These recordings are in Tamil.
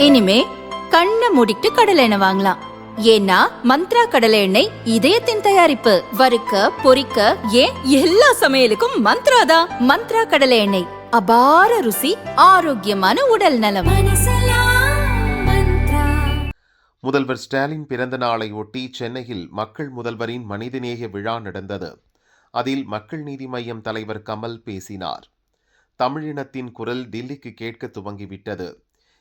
இனிமே கண்ணை மூடிட்டு கடலை எண்ணெய் வாங்கலாம். ஏன்னா மந்த்ரா கடலை எண்ணெய் இதயத்தின் தயாரிப்பு. வறுக்க பொரிக்க ஏன் எல்லா சமையலுக்கும் மந்த்ரா தான். மந்த்ரா கடலை எண்ணெய், அபார ருசி, ஆரோக்கியமான உடல் நலம். முதல்வர் ஸ்டாலின் பிறந்த நாளை ஒட்டி சென்னையில் மக்கள் முதல்வரின் மனிதநேய விழா நடந்தது. அதில் மக்கள் நீதி மய்யம் தலைவர் கமல் பேசினார். தமிழினத்தின் குரல் டில்லிக்கு கேட்க துவங்கிவிட்டது.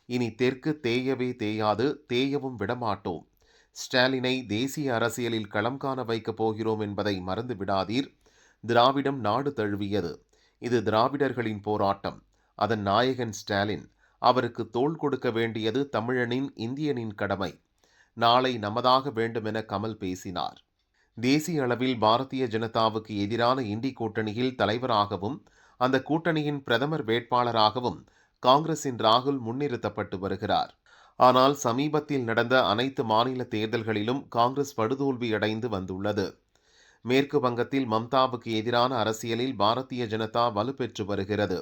இனி தெற்கு தேயவே தேயாது, தேயவும் விடமாட்டோம். ஸ்டாலினை தேசிய அரசியலில் களம் காண வைக்கப் போகிறோம் என்பதை மறந்து விடாதீர். திராவிடம் நாடு தழுவியது. இது திராவிடர்களின் போராட்டம். அதன் நாயகன் ஸ்டாலின். அவருக்கு தோள் கொடுக்க வேண்டியது தமிழனின், இந்தியனின் கடமை. நாளை நமதாக வேண்டுமென கமல் பேசினார். தேசிய அளவில் பாரதிய ஜனதாவுக்கு எதிரான இண்டி கூட்டணியில் தலைவராகவும் அந்த கூட்டணியின் பிரதமர் வேட்பாளராகவும் காங்கிரசின் ராகுல் முன்னிறுத்தப்பட்டு வருகிறார். ஆனால் சமீபத்தில் நடந்த அனைத்து மாநில தேர்தல்களிலும் காங்கிரஸ் படுதோல்வியடைந்து வந்துள்ளது. மேற்கு வங்கத்தில் மம்தாவுக்கு எதிரான அரசியலில் பாரதிய ஜனதா வலுப்பெற்று வருகிறது.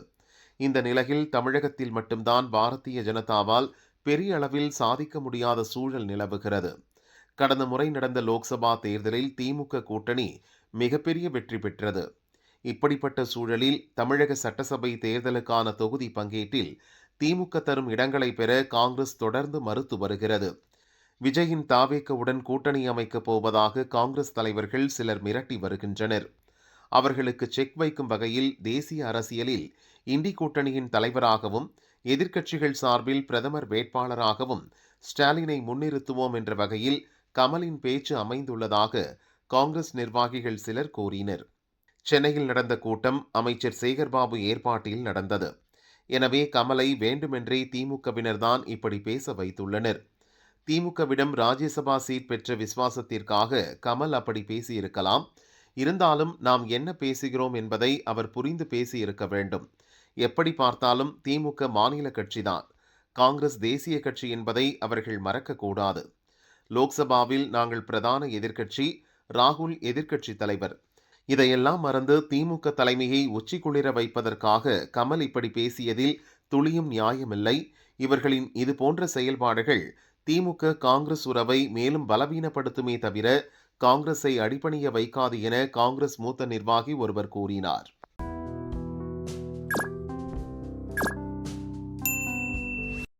இந்த நிலையில் தமிழகத்தில் மட்டும்தான் பாரதிய ஜனதாவால் பெரிய அளவில் சாதிக்க முடியாத சூழல் நிலவுகிறது. கடந்த முறை நடந்த லோக்சபா தேர்தலில் திமுக கூட்டணி மிகப்பெரிய வெற்றி பெற்றது. இப்படிப்பட்ட சூழலில் தமிழக சட்டசபை தேர்தலுக்கான தொகுதி பங்கீட்டில் திமுக தரும் இடங்களை பெற காங்கிரஸ் தொடர்ந்து மறுத்து வருகிறது. விஜயின் தாவேக்கவுடன் கூட்டணி அமைக்கப் போவதாக காங்கிரஸ் தலைவர்கள் சிலர் மிரட்டி வருகின்றனர். அவர்களுக்கு செக் வைக்கும் வகையில் தேசிய அரசியலில் இண்டி கூட்டணியின் தலைவராகவும் எதிர்க்கட்சிகள் சார்பில் பிரதமர் வேட்பாளராகவும் ஸ்டாலினை முன்னிறுத்துவோம் என்ற வகையில் கமலின் பேச்சு அமைந்துள்ளதாக காங்கிரஸ் நிர்வாகிகள் சிலர் கூறினர். சென்னையில் நடந்த கூட்டம் அமைச்சர் சேகர்பாபு ஏற்பாட்டில் நடந்தது. எனவே கமலை வேண்டுமென்றே திமுகவினர்தான் இப்படி பேச வைத்துள்ளனர். திமுகவிடம் ராஜ்யசபா சீட் பெற்ற விசுவாசத்திற்காக கமல் அப்படி பேசியிருக்கலாம். இருந்தாலும் நாம் என்ன பேசுகிறோம் என்பதை அவர் புரிந்து பேசியிருக்க வேண்டும். எப்படி பார்த்தாலும் திமுக மாநில கட்சிதான். காங்கிரஸ் தேசிய கட்சி என்பதை அவர்கள் மறக்கக்கூடாது. லோக்சபாவில் நாங்கள் பிரதான எதிர்க்கட்சி, ராகுல் எதிர்க்கட்சி தலைவர். இதையெல்லாம் மறந்து திமுக தலைமையை உச்சிக்குளிர வைப்பதற்காக கமல் இப்படி பேசியதில் துளியும் நியாயமில்லை. இவர்களின் இதுபோன்ற செயல்பாடுகள் திமுக காங்கிரஸ் உறவை மேலும் பலவீனப்படுத்துமே தவிர காங்கிரஸை அடிபணிய வைக்காது என காங்கிரஸ் மூத்த நிர்வாகி ஒருவர் கூறினார்.